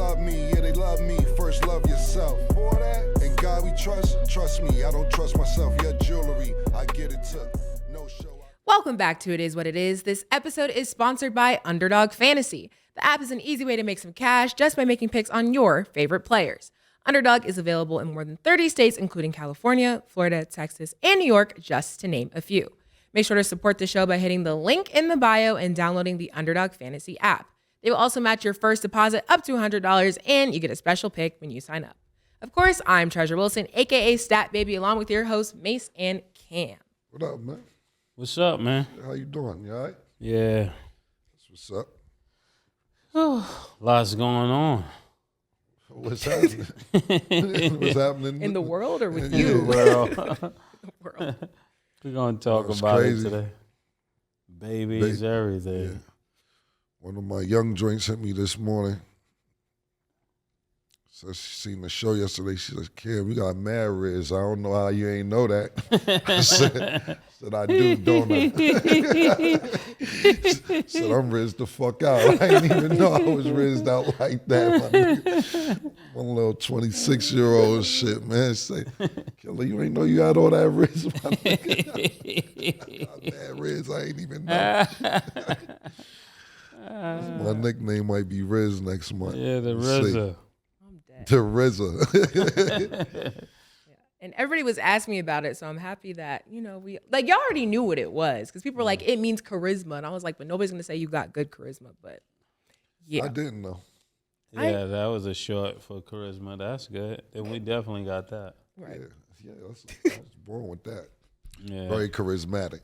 love me, yeah, they love me. First love yourself. For that, and God we trust me. I don't trust myself. Your jewelry, I get it took. No show. Welcome back to It Is What It Is. This episode is sponsored by Underdog Fantasy. The app is an easy way to make some cash just by making picks on your favorite players. Underdog is available in more than 30 states, including California, Florida, Texas, and New York, just to name a few. Make sure to support the show by hitting the link in the bio and downloading the Underdog Fantasy app. They will also match your first deposit up to $100, and you get a special pick when you sign up. Of course, I'm Treasure Wilson, aka Stat Baby, along with your hosts, Mase and Cam. What up, man? What's up, man? How you doing? You all right? Yeah. That's what's up. Lots going on. What's happening? What's happening? In the world or with In you? the world. The world. We're going to talk That's about crazy. it today. Babies, everything. Yeah. One of my young joints hit me this morning. So she seen the show yesterday. She said, Kim, you got mad riz. I don't know how you ain't know that. I said I do, don't I? Said, I'm rizzed the fuck out. I didn't even know I was rizzed out like that, my nigga. One little 26-year-old shit, man. Say, Killer, you ain't know you had all that riz, my nigga. Got mad riz, I ain't even know. My nickname might be Riz next month. Yeah, the Let's see. RZA. The RZA. And everybody was asking me about it, so I'm happy that, y'all already knew what it was, because people were like, it means charisma. And I was like, but nobody's going to say you got good charisma. But yeah. I didn't know. Yeah, that was a short for charisma. That's good. We definitely got that. Right. Yeah, I was born with that. Yeah. Very charismatic.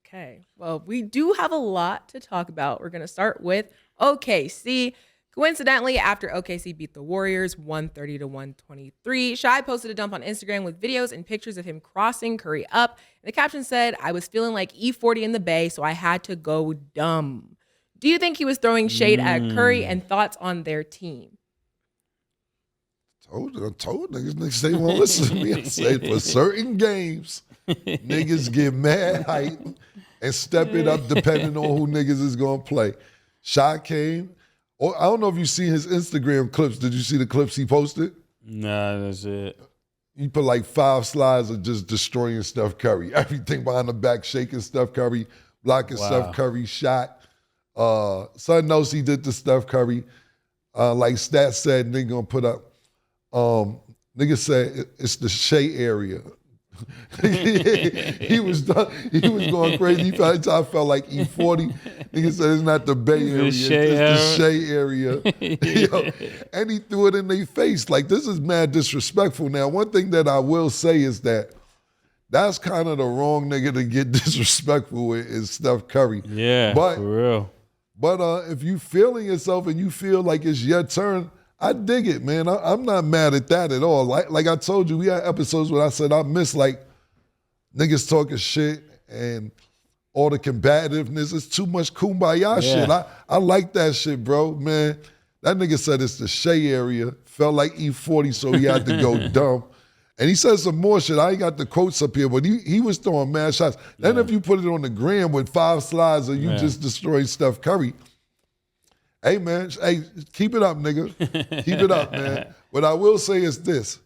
Okay. Well, we do have a lot to talk about. We're going to start with OKC. Coincidentally, after OKC beat the Warriors 130-123, Shai posted a dump on Instagram with videos and pictures of him crossing Curry up. And the caption said, I was feeling like E40 in the Bay, so I had to go dumb. Do you think he was throwing shade at Curry, and thoughts on their team? I told niggas they won't listen to me. I say for certain games, niggas get mad hype and step it up depending on who niggas is going to play. Shai came. I don't know if you seen his Instagram clips. Did you see the clips he posted? Nah, that's it. He put like 5 slides of just destroying Steph Curry. Everything behind the back, shaking Steph Curry, blocking Steph Curry shot. Something else he did to Steph Curry. Like Stats said, nigga gonna put up, nigga said it's the Shea area. he was going crazy. I felt like E40. Nigga said it's not the Bay Area, it's the Shea area. Yo, and he threw it in their face. Like, this is mad disrespectful. Now, one thing that I will say is that that's kind of the wrong nigga to get disrespectful with is Steph Curry. Yeah, but, for real. But if you feeling yourself and you feel like it's your turn, I dig it, man. I'm not mad at that at all. Like I told you, we had episodes where I said I miss like niggas talking shit and all the combativeness. It's too much kumbaya shit. I like that shit, bro, man. That nigga said it's the Shea area. Felt like E40, so he had to go dumb. And he said some more shit. I ain't got the quotes up here, but he was throwing mad shots. Then if you put it on the gram with 5 slides and you just destroyed Steph Curry, hey, man, keep it up, nigga. Keep it up, man. What I will say is this.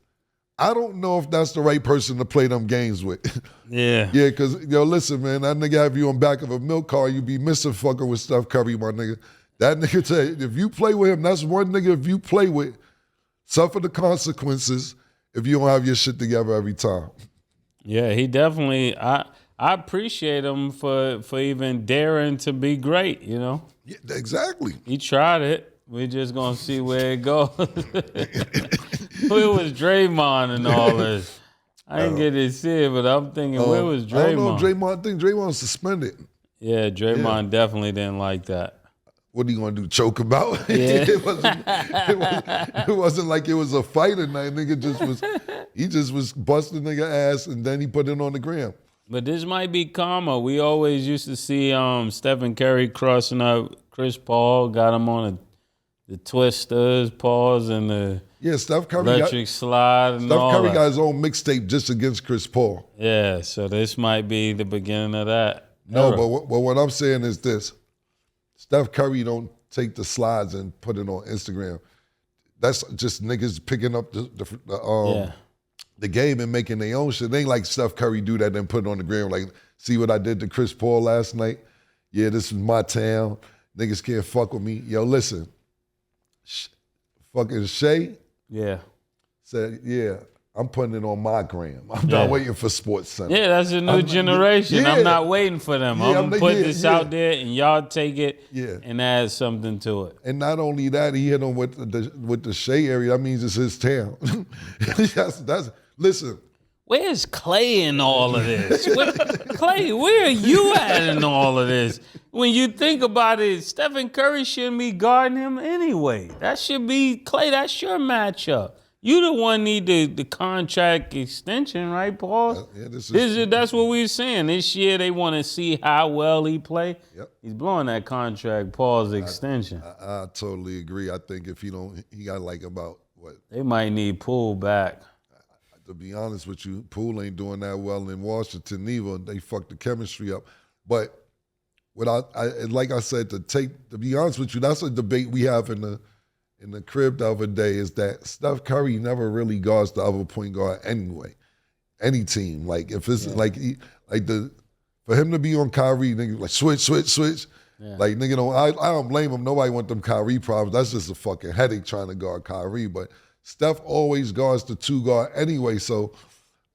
I don't know if that's the right person to play them games with. Yeah. Yeah, because, listen, man, that nigga have you on back of a milk car, you be missing fucking with Steph Curry, my nigga. That nigga tell you, if you play with him, that's one nigga if you play with, suffer the consequences if you don't have your shit together every time. Yeah, he definitely, I appreciate him for even daring to be great, Yeah, exactly. He tried it. We're just going to see where it goes. Where was Draymond and all this? I didn't get to see it, but I'm thinking, where was Draymond? I don't know I think Draymond's suspended. Yeah, Draymond definitely didn't like that. What are you gonna do? Choke him out? Yeah. it wasn't like it was a fight or nothing. Nigga just was busting nigga ass and then he put it on the gram. But this might be karma. We always used to see Stephen Curry crossing up Chris Paul, got him on the twisters, paws, and the Steph Curry electric slide and all Steph Curry that. got his own mixtape just against Chris Paul. Yeah, so this might be the beginning of that. No, but what I'm saying is this. Steph Curry don't take the slides and put it on Instagram. that's just niggas picking up the game and making their own shit. It ain't like Steph Curry do that and put it on the ground like, see what I did to Chris Paul last night? Yeah, this is my town. Niggas can't fuck with me. Yo, listen. Fucking Shai said, yeah, I'm putting it on my gram. I'm not waiting for Sports Center. Yeah, that's a new generation. I'm not waiting for them. I'm going to put this out there and y'all take it and add something to it. And not only that, he hit him with the Shai area. That means it's his town. Listen. Where's Clay in all of this? Clay, where are you at in all of this? When you think about it, Stephen Curry shouldn't be guarding him anyway. That should be Clay. That's your matchup. You the one need the contract extension, right, Paul? That's what we were saying. This year they want to see how well he play. Yep. He's blowing that contract, Paul's extension. I totally agree. I think if he got like about what? They might need Poole back. To be honest with you, Poole ain't doing that well in Washington either. They fucked the chemistry up. But like I said, to be honest with you, that's a debate we have in the crib the other day, is that Steph Curry never really guards the other point guard anyway. Any team. Like if it's for him to be on Kyrie, nigga, like switch. Yeah. Like nigga, I don't blame him. Nobody want them Kyrie problems. That's just a fucking headache trying to guard Kyrie. But Steph always guards the two guard anyway, so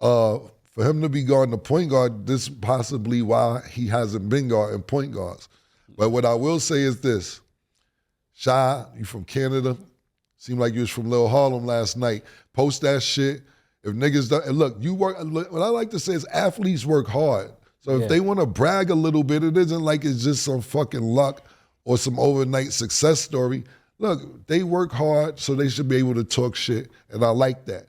for him to be guarding the point guard, this is possibly why he hasn't been guarding point guards. But what I will say is this. Shai, you from Canada? Seemed like you was from Little Harlem last night. Post that shit. If niggas don't, and look, what I like to say is athletes work hard. So if they want to brag a little bit, it isn't like it's just some fucking luck or some overnight success story. Look, they work hard, so they should be able to talk shit, and I like that.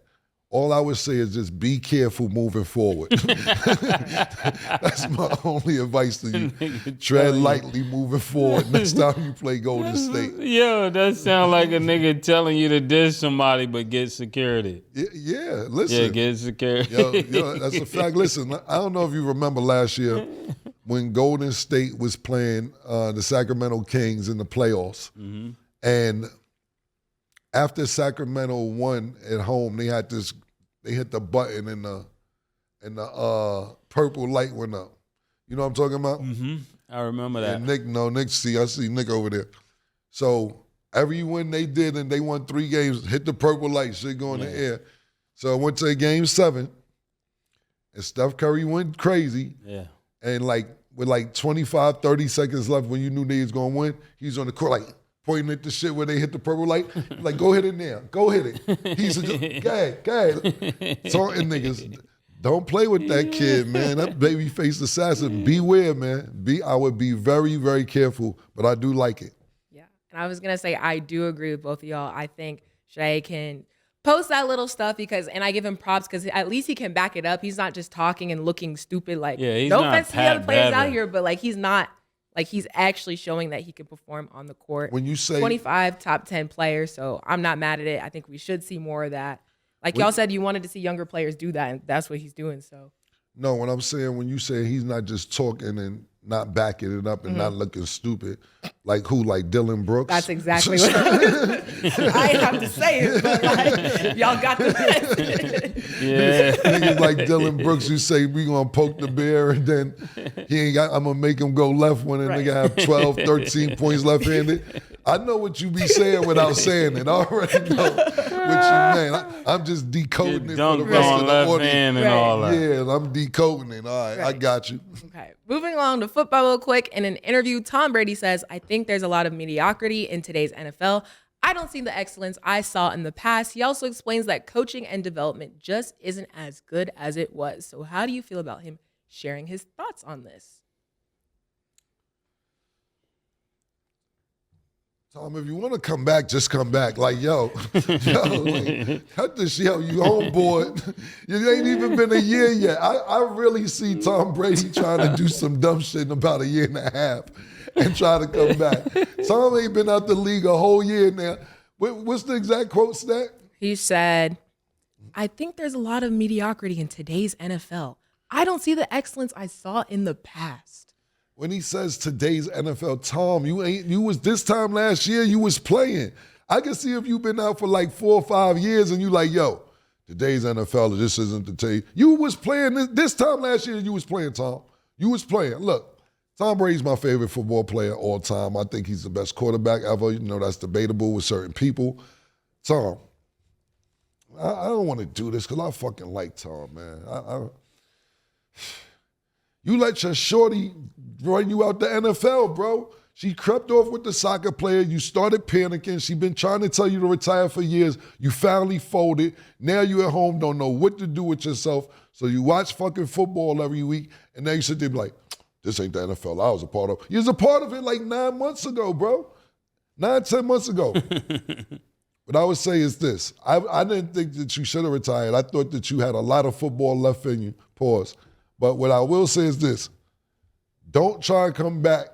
All I would say is just be careful moving forward. That's my only advice to you. Tread lightly moving forward next time you play Golden State. Yo, that sound like a nigga telling you to diss somebody but get security. Yeah, listen. Yeah, get security. Yo, that's a fact. Listen, I don't know if you remember last year when Golden State was playing the Sacramento Kings in the playoffs. Mm-hmm. And after Sacramento won at home, they hit the button and the purple light went up. You know what I'm talking about? Mm-hmm. I remember that. And I see Nick over there. So every win they did, and they won 3 games, hit the purple light, shit go in the air. So I went to game 7, and Steph Curry went crazy. Yeah. And with 25, 30 seconds left when you knew they was going to win, he's on the court pointing at the shit where they hit the purple light, like, go hit it now. Go hit it. He's go ahead. Taunting niggas. Don't play with that kid, man. That baby-faced assassin. Beware, man. I would be very, very careful, but I do like it. Yeah. And I was going to say, I do agree with both of y'all. I think Shai can post that little stuff and I give him props because at least he can back it up. He's not just talking and looking stupid. Like, no offense to the other players out here, but he's not. He's actually showing that he can perform on the court. When you say 25 top 10 players, so I'm not mad at it. I think we should see more of that. Y'all said, you wanted to see younger players do that, and that's what he's doing. So no, what I'm saying, when you say he's not just talking and not backing it up and not looking stupid, like who? Like Dylan Brooks? That's exactly what I ain't have to say it, but y'all got the message. Yeah. Niggas like Dylan Brooks, you say we gonna poke the bear and then I'm gonna make him go left when a nigga have 12, 13 points left-handed. I know what you be saying without saying it. I already know what you mean. I'm just decoding it for the rest of the left audience. hand and all that. Yeah, I'm decoding it. All right, I got you. Okay, moving along to football real quick. In an interview, Tom Brady says, I think there's a lot of mediocrity in today's NFL. I don't see the excellence I saw in the past. He also explains that coaching and development just isn't as good as it was. So how do you feel about him sharing his thoughts on this? Tom, if you want to come back, just come back. Like, cut this shit out. You on board. You ain't even been a year yet. I really see Tom Brady trying to do some dumb shit in about a year and a half and try to come back. Tom ain't been out the league a whole year now. What's the exact quote, Stack? He said, I think there's a lot of mediocrity in today's NFL. I don't see the excellence I saw in the past. When he says today's NFL, Tom, you was this time last year, you was playing. I can see if you've been out for like 4 or 5 years and you like, yo, today's NFL, this isn't the day. You was playing this time last year, you was playing, Tom. You was playing. Look, Tom Brady's my favorite football player all time. I think he's the best quarterback ever. You know, that's debatable with certain people. Tom, I don't want to do this because I fucking like Tom, man. You let your shorty run you out the NFL, bro. She crept off with the soccer player. You started panicking. She been trying to tell you to retire for years. You finally folded. Now you at home, don't know what to do with yourself. So you watch fucking football every week, and now you sit there and be like, this ain't the NFL I was a part of. You was a part of it like 9 months ago, bro. 9, 10 months ago. What I would say is this. I didn't think that you should have retired. I thought that you had a lot of football left in you. Pause. But what I will say is this. Don't try and come back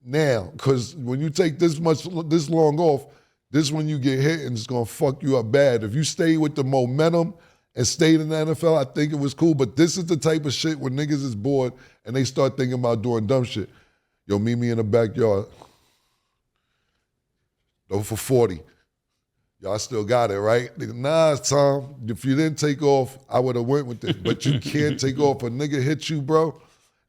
now, because when you take this long off, this when you get hit and it's going to fuck you up bad. If you stay with the momentum and stayed in the NFL, I think it was cool. But this is the type of shit when niggas is bored and they start thinking about doing dumb shit. Yo, meet me in the backyard. Go for 40. Y'all still got it, right? Nigga, nah, Tom, if you didn't take off, I would have went with it. But you can't take off. A nigga hit you, bro.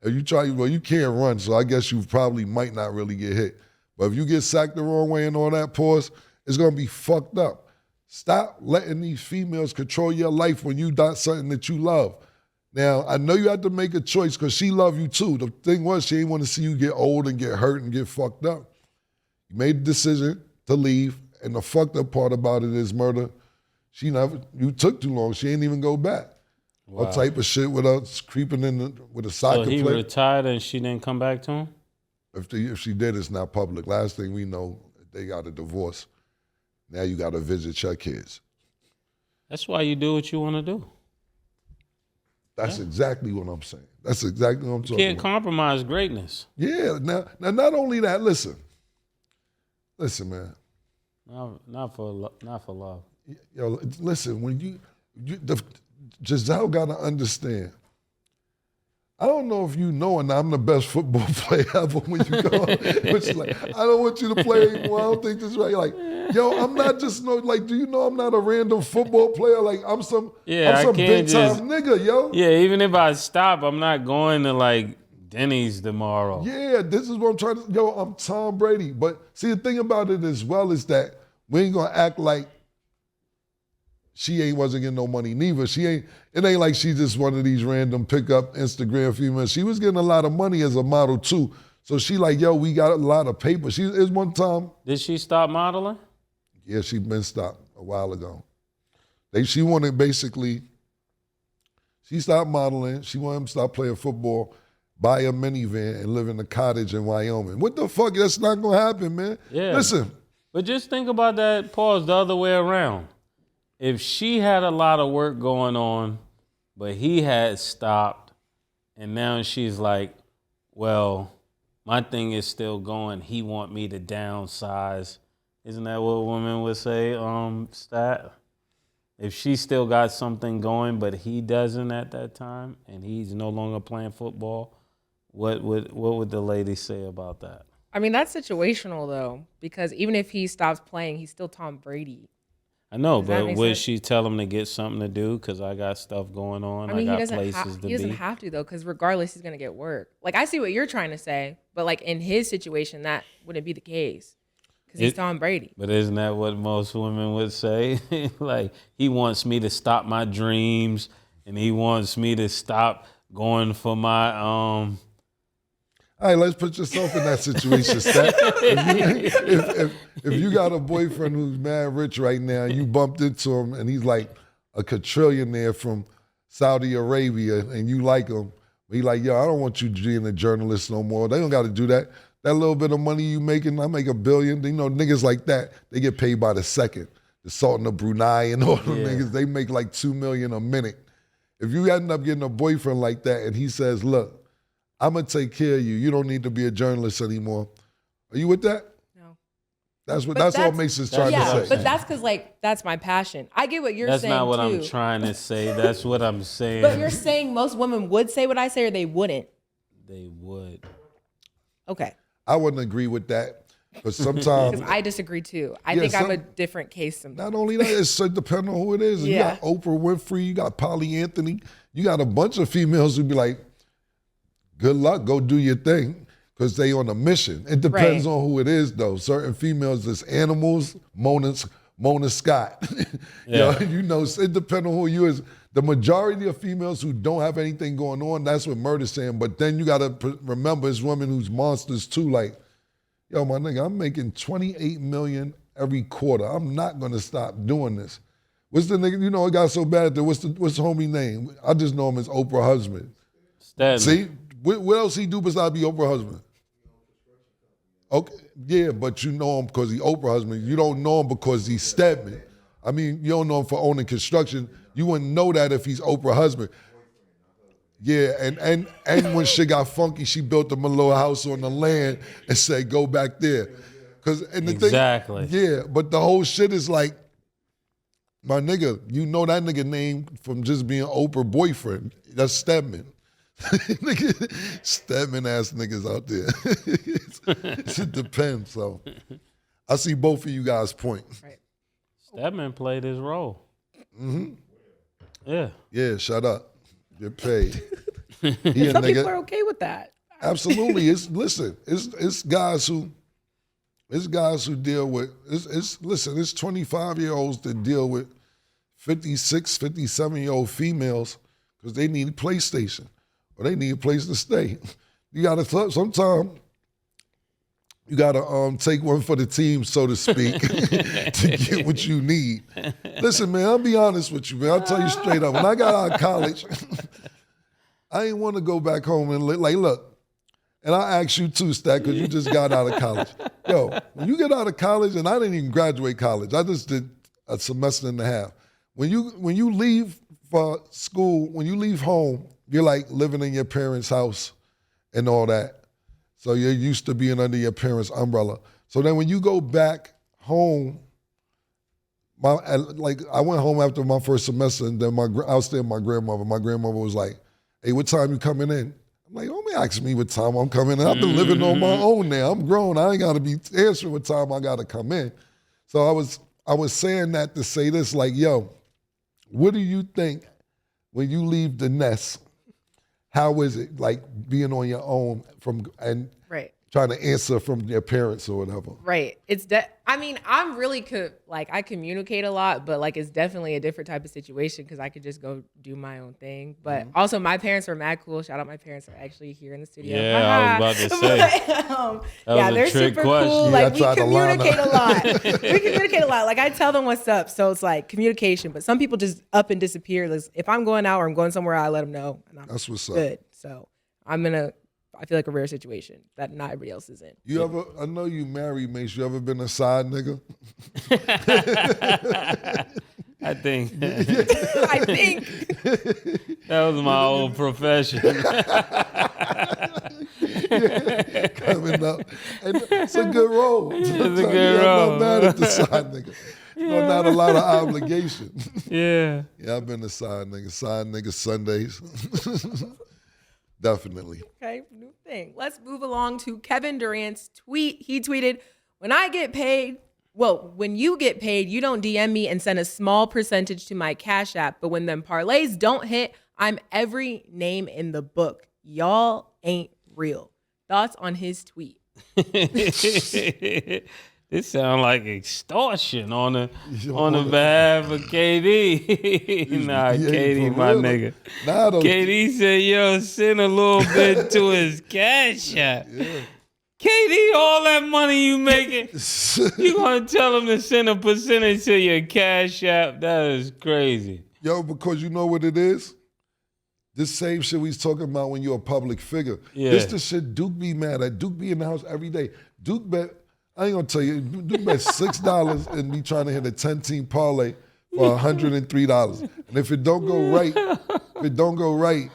If you try, well, you can't run, so I guess you probably might not really get hit. But if you get sacked the wrong way and all that, pause, it's going to be fucked up. Stop letting these females control your life when you got something that you love. Now, I know you had to make a choice because she loved you too. The thing was, she didn't want to see you get old and get hurt and get fucked up. You made the decision to leave. And the fucked up part about it is, murder, you took too long. She ain't even go back. Wow. All type of shit with us creeping in with a soccer player. So he retired and she didn't come back to him? If she did, it's not public. Last thing we know, they got a divorce. Now you got to visit your kids. That's why you do what you want to do. That's exactly what I'm saying. That's exactly what I'm talking about. You can't compromise greatness. Yeah. Now, not only that, listen, man. Not for love. Yo, listen, when Giselle got to understand. I don't know if you know, and I'm the best football player ever when you go. Which like, I don't want you to play anymore. I don't think this is right. Like, yo, I'm not just do you know I'm not a random football player? Like, I'm some big time nigga, yo. Yeah, even if I stop, I'm not going to like Denny's tomorrow. Yeah, this is what I'm trying to. Yo, I'm Tom Brady. But see, the thing about it as well is that we ain't gonna act like she wasn't getting no money neither. It ain't like she just one of these random pickup Instagram females. She was getting a lot of money as a model too. So she like, yo, we got a lot of paper. It's one time. Did she stop modeling? Yeah, she been stopped a while ago. She wanted basically, she stopped modeling. She wanted to stop playing football, buy a minivan, and live in a cottage in Wyoming. What the fuck? That's not gonna happen, man. Yeah. Listen. But just think about that, pause, the other way around. If she had a lot of work going on, but he had stopped, and now she's like, well, my thing is still going. He want me to downsize. Isn't that what women would say, Stat? If she still got something going, but he doesn't at that time, and he's no longer playing football, what would the lady say about that? I mean, that's situational, though, because even if he stops playing, he's still Tom Brady. I know, but would she tell him to get something to do because I got stuff going on? I got places to be. He doesn't have to, though, because regardless, he's going to get work. Like, I see what you're trying to say, but, like, in his situation, that wouldn't be the case because he's Tom Brady. But isn't that what most women would say? Like, he wants me to stop my dreams, and he wants me to stop going for my All right, let's put yourself in that situation, Stat. If you got a boyfriend who's mad rich right now, and you bumped into him, and he's like a quadrillionaire from Saudi Arabia, and you like him, but he like, yo, I don't want you being a journalist no more. They don't got to do that. That little bit of money you making, I make $1 billion. You know, niggas like that, they get paid by the second. The Sultan of Brunei and all them niggas, they make like $2 million a minute. If you end up getting a boyfriend like that, and he says, look, I'm going to take care of you. You don't need to be a journalist anymore. Are you with that? No. That's all Mase is trying to say. Yeah, but that's because, like, that's my passion. I get what you're saying, That's not what too. I'm trying to say. That's what I'm saying. But you're saying most women would say what I say or they wouldn't? They would. Okay. I wouldn't agree with that Because sometimes... Because I disagree too. I think I'm a different case sometimes. Not only that, it's so depending on who it is. Yeah. You got Oprah Winfrey, you got Polly Anthony, you got a bunch of females who be like, good luck, go do your thing, because they on a mission. It depends on who it is, though. Certain females, there's animals, Mona Scott. You know, it depends on who you is. The majority of females who don't have anything going on, that's what Murder's saying. But then you got to remember, it's women who's monsters too. Like, yo, my nigga, I'm making $28 million every quarter. I'm not gonna stop doing this. What's the nigga? You know, it got so bad that what's the homie name? I just know him as Oprah husband. Stedman. See, what else he do besides be Oprah husband? Okay, yeah, but you know him because he Oprah husband. You don't know him because he's Stedman. I mean, you don't know him for owning construction. You wouldn't know that if he's Oprah husband. Yeah, and when shit got funky, she built him a little house on the land and said, go back there. Exactly. Yeah, but the whole shit is like, my nigga, you know that nigga name from just being Oprah boyfriend. That's Stedman. Stedman ass niggas out there. It depends, so. I see both of you guys' point. Right. Stedman played his role. Mm-hmm. Yeah. Yeah, shut up. Get paid. Some people are okay with that. Absolutely. It's guys who deal with it's 25-year-olds that deal with 56, 57-year-old females because they need a PlayStation or they need a place to stay. You gotta sometimes you gotta take one for the team, so to speak, to get what you need. Listen, man, I'll be honest with you, man. I'll tell you straight up. When I got out of college, I didn't want to go back home and look, and I ask you too, Stack, because you just got out of college. Yo, when you get out of college, and I didn't even graduate college, I just did a semester and a half. When you leave for school, when you leave home, you're like living in your parents' house and all that. So you're used to being under your parents' umbrella. So then when you go back home, I went home after my first semester, and then I was staying with my grandmother. My grandmother was like, hey, what time you coming in? I'm like, don't be asking me what time I'm coming in. I've been living on my own now. I'm grown. I ain't got to be answering what time I got to come in. So I was saying that to say this, like, yo, what do you think when you leave the nest? How is it like being on your own and trying to answer from your parents or whatever? Right. I mean, I'm really I communicate a lot, but like it's definitely a different type of situation because I could just go do my own thing. But also my parents are mad cool. Shout out, my parents are actually here in the studio. Yeah, I was about to say. But, they're super question. cool. Yeah, like we communicate a lot. We communicate a lot. Like I tell them what's up. So it's like communication. But some people just up and disappear. Like, if I'm going out or I'm going somewhere, I let them know. And That's what's up. Good. So I feel like a rare situation that not everybody else is in. I know you married, Mase. You ever been a side nigga? I think. I think. That was my old profession. Coming up. And it's a good role. It's a good role. I'm not mad at the side nigga. No, not a lot of obligation. Yeah. Yeah, I've been a side nigga. Side nigga Sundays. Definitely. Okay, new thing. Let's move along to Kevin Durant's tweet. He tweeted, when you get paid, you don't DM me and send a small percentage to my Cash App. But when them parlays don't hit, I'm every name in the book. Y'all ain't real. Thoughts on his tweet? This sounds like extortion on the behalf of KD. Nah, KD, my nigga. KD said, yo, send a little bit to his Cash App. Yeah. KD, all that money you making, you gonna tell him to send a percentage to your Cash App? That is crazy. Yo, because you know what it is? This same shit we was talking about when you're a public figure. Yeah. This the shit Duke be mad at. Duke be in the house every day. Duke bet, I ain't gonna tell you, Duke bet $6 and be trying to hit a 10-team parlay for $103. And if it don't go right,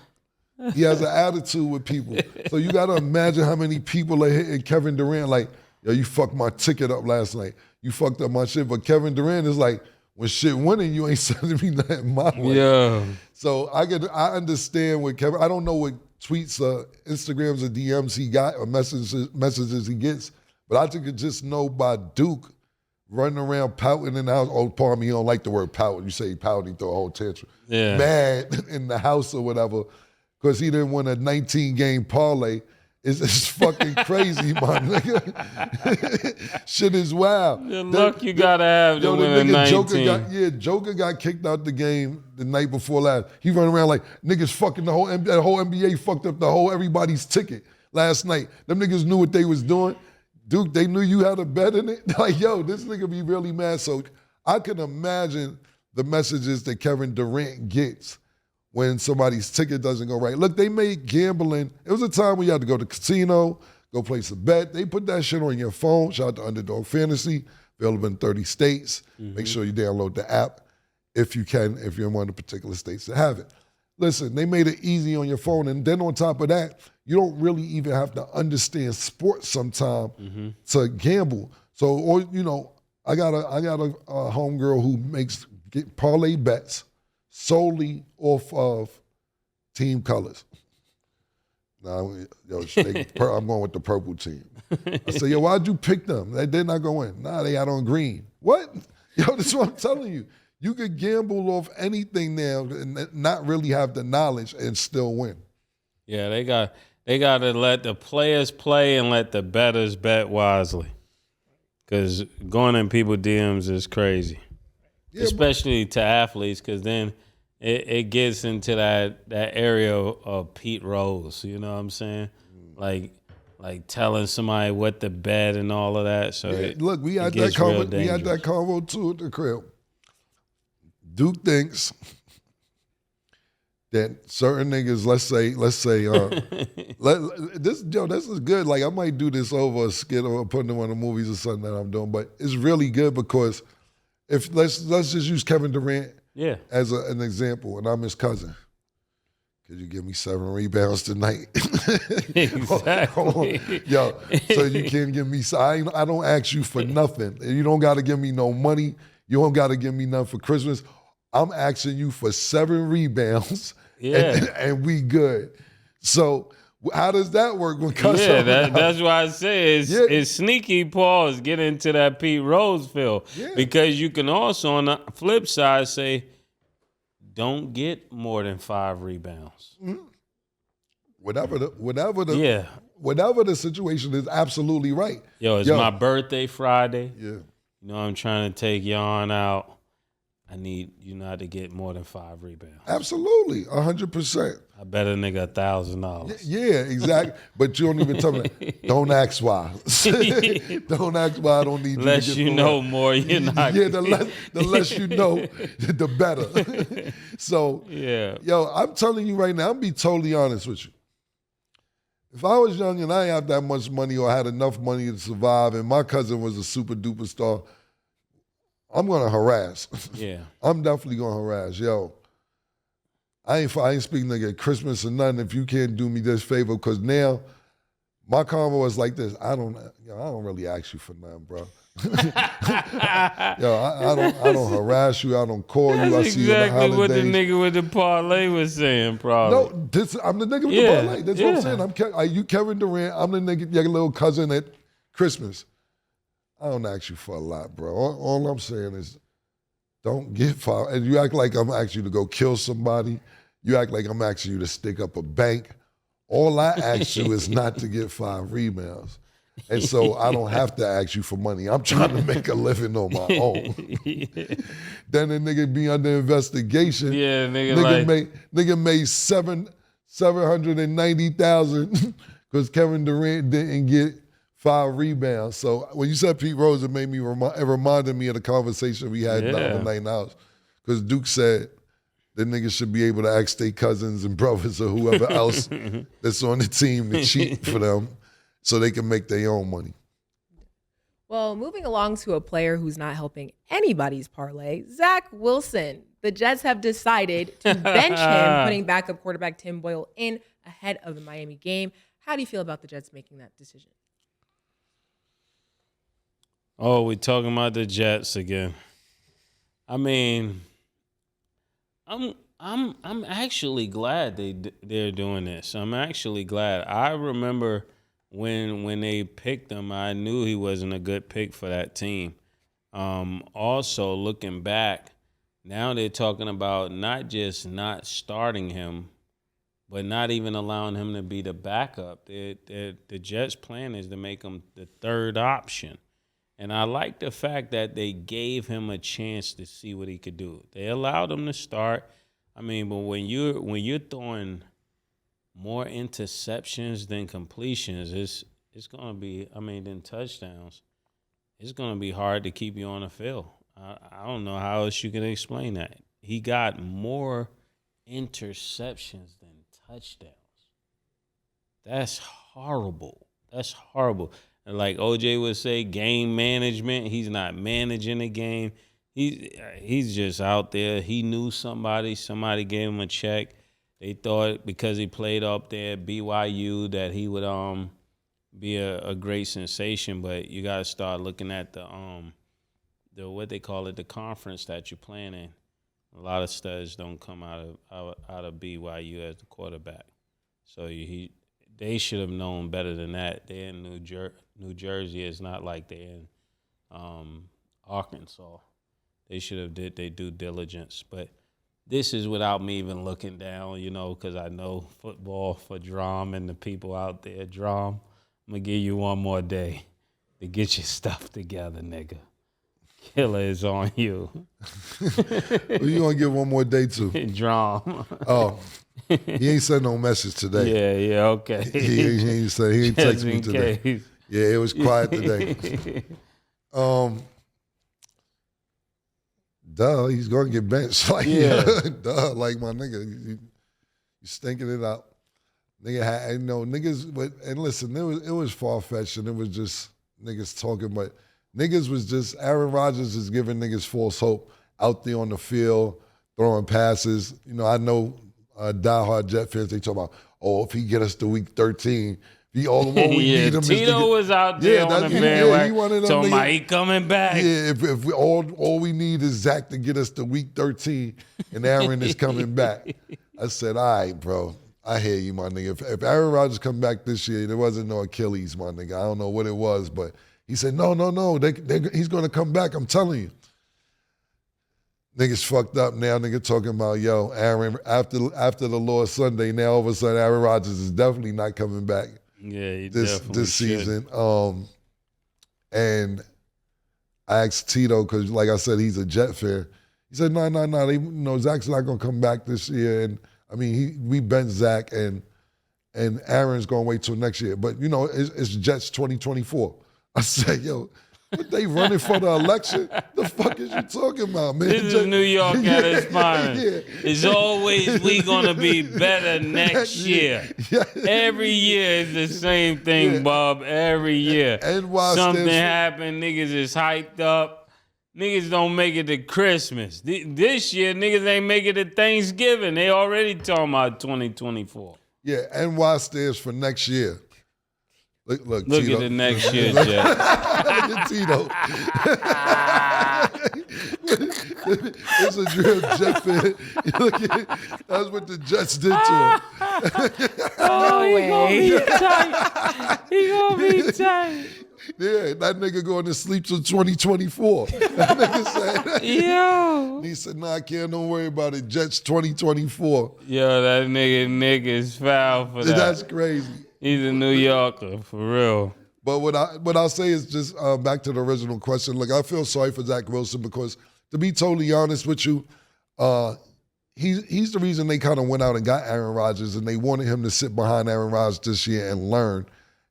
he has an attitude with people. So you gotta imagine how many people are hitting Kevin Durant like, yo, you fucked my ticket up last night. You fucked up my shit. But Kevin Durant is like, when shit winning, you ain't sending me nothing my way. Yeah. So I understand what Kevin, I don't know what tweets, Instagrams or DMs he got or messages he gets, But I could just know by Duke running around pouting in the house. Oh, pardon me, you don't like the word pouting. You say pouting, throw a whole tantrum. Yeah. Mad in the house or whatever because he didn't win a 19-game parlay. It's fucking crazy, my nigga. Shit is wild. The luck you gotta have to win a 19. Joker got kicked out the game the night before last. He run around like niggas fucking the whole NBA fucked up everybody's ticket last night. Them niggas knew what they was doing. Duke, they knew you had a bet in it. Like, yo, this nigga be really mad. So I can imagine the messages that Kevin Durant gets when somebody's ticket doesn't go right. Look, they made gambling. It was a time when you had to go to the casino, go place a bet. They put that shit on your phone. Shout out to Underdog Fantasy, available in 30 states. Make sure you download the app if you can, if you're in one of the particular states that have it. Listen, they made it easy on your phone. And then on top of that, you don't really even have to understand sports sometime to gamble. So, or I got a homegirl who makes parlay bets solely off of team colors. Now, I'm going with the purple team. I say, yo, why'd you pick them? They're not going to win. Nah, they out on green. What? Yo, that's what I'm telling you. You could gamble off anything now and not really have the knowledge and still win. Yeah, they got to let the players play and let the bettors bet wisely. Because going in people's DMs is crazy. Yeah, especially to athletes, because then it gets into that area of Pete Rose, you know what I'm saying? Like telling somebody what to bet and all of that. So look, we had that convo too at the crib. Duke thinks that certain niggas, let's say, this is good. Like I might do this over a skit or putting in one of the movies or something that I'm doing, but it's really good because if let's just use Kevin Durant as an example, and I'm his cousin. Could you give me 7 rebounds tonight? Exactly. Yo, so you can't give me. I don't ask you for nothing. You don't got to give me no money. You don't got to give me nothing for Christmas. I'm asking you for 7 rebounds, and we good. So how does that work when cousin? Yeah, that's why I say it's sneaky. Pause. Get into that Pete Rose feel because you can also on the flip side say, don't get more than 5 rebounds. Mm-hmm. Whatever the situation is, absolutely right. Yo, it's my birthday Friday. Yeah. You know, I'm trying to take Yon out. I need you not to get more than 5 rebounds. Absolutely, 100%. I bet a nigga $1,000. Yeah, exactly. But you don't even tell me. Don't ask why. Don't ask why I don't need you. Less you know more, you're not. Yeah, the less you know, the better. So, yo, I'm telling you right now, I'm gonna be totally honest with you. If I was young and I didn't have that much money or had enough money to survive, and my cousin was a super duper star, I'm gonna harass. Yeah. I'm definitely gonna harass. Yo, I ain't speaking nigga at Christmas or nothing if you can't do me this favor, because now my convo is like this. I don't really ask you for nothing, bro. Yo, I don't harass you. I don't call you. I see you on the holidays. Exactly what the nigga with the parlay was saying, probably. No, I'm the nigga with the parlay. That's what I'm saying. You Kevin Durant. I'm the nigga, your little cousin at Christmas. I don't ask you for a lot, bro. All I'm saying is don't get 5. And you act like I'm asking you to go kill somebody. You act like I'm asking you to stick up a bank. All I ask you is not to get 5 rebounds. And so I don't have to ask you for money. I'm trying to make a living on my own. Then the nigga be under investigation. Yeah, nigga made $790,000 because Kevin Durant didn't get 5 rebounds. So when you said Pete Rose, it made me it reminded me of the conversation we had the other night in the house. Because Duke said the niggas should be able to ask their cousins and brothers or whoever else that's on the team to cheat for them so they can make their own money. Well, moving along to a player who's not helping anybody's parlay, Zach Wilson. The Jets have decided to bench him, putting backup quarterback Tim Boyle in ahead of the Miami game. How do you feel about the Jets making that decision? Oh, we talking about the Jets again. I mean, I'm actually glad they're doing this. I'm actually glad. I remember when they picked him, I knew he wasn't a good pick for that team. Also, looking back, now they're talking about not just not starting him, but not even allowing him to be the backup. The Jets' plan is to make him the third option. And I like the fact that they gave him a chance to see what he could do. They allowed him to start. I mean, but when you're throwing more interceptions than completions, it's gonna be, than touchdowns. It's gonna be hard to keep you on the field. I don't know how else you can explain that. He got more interceptions than touchdowns. That's horrible. That's horrible. And like OJ would say, game management. He's not managing the game. He's just out there. He knew somebody gave him a check. They thought because he played up there at BYU that he would be a great sensation. But you got to start looking at the what they call it, the conference that you're playing in. A lot of studs don't come out of BYU as the quarterback. So they should have known better than that. They're in New Jersey. It's not like they're in Arkansas. They should have did their due diligence. But this is without me even looking down, because I know football for Drum and the people out there. Drum, I'm going to give you one more day to get your stuff together, nigga. Killer is on you. Who you gonna give one more day to? Drum. Oh, he ain't sent no message today. Yeah, okay. He ain't text me today. Case. Yeah, it was quiet today. Duh, he's gonna get benched. Like, duh, like my nigga, you stinking it out. Nigga had, niggas. But and listen, it was far fetched, and it was just niggas talking, but. Niggas was just, Aaron Rodgers is giving niggas false hope out there on the field, throwing passes. I know diehard Jet fans, they talk about, if he get us to week 13, all we need him Tito was out there on the bandwagon. So he coming back. Yeah, if we, all we need is Zach to get us to week 13 and Aaron is coming back. I said, all right, bro. I hear you, my nigga. If Aaron Rodgers come back this year, there wasn't no Achilles, my nigga. I don't know what it was, but he said, no. He's going to come back, I'm telling you. Niggas fucked up now. Nigga talking about, Aaron, after the Lord Sunday, now all of a sudden Aaron Rodgers is definitely not coming back this season. And I asked Tito, because like I said, he's a Jet fan. He said, no, Zach's not going to come back this year. And we benched Zach, and Aaron's going to wait till next year. But, it's Jets 2024. I said, what they running for the election? The fuck is you talking about, man? This is New York at its finest. It's always we gonna be better next year. Every year is the same thing, Bob. Every year. Something happened, niggas is hyped up. Niggas don't make it to Christmas. This year, niggas ain't make it to Thanksgiving. They already talking about 2024. Yeah, NY stands for next year. Look Tito. At the next year, Jet. Look at Tito. It's a real Jet fan. That's what the Jets did to him. He gonna be tight. He gonna be tight. Yeah, that nigga going to sleep till 2024. That nigga said. He said, I can't, don't worry about it. Jets 2024. That nigga is foul for that. That's crazy. He's a New Yorker, for real. But what I'll say is just back to the original question. Look, I feel sorry for Zach Wilson because, to be totally honest with you, he's the reason they kind of went out and got Aaron Rodgers, and they wanted him to sit behind Aaron Rodgers this year and learn.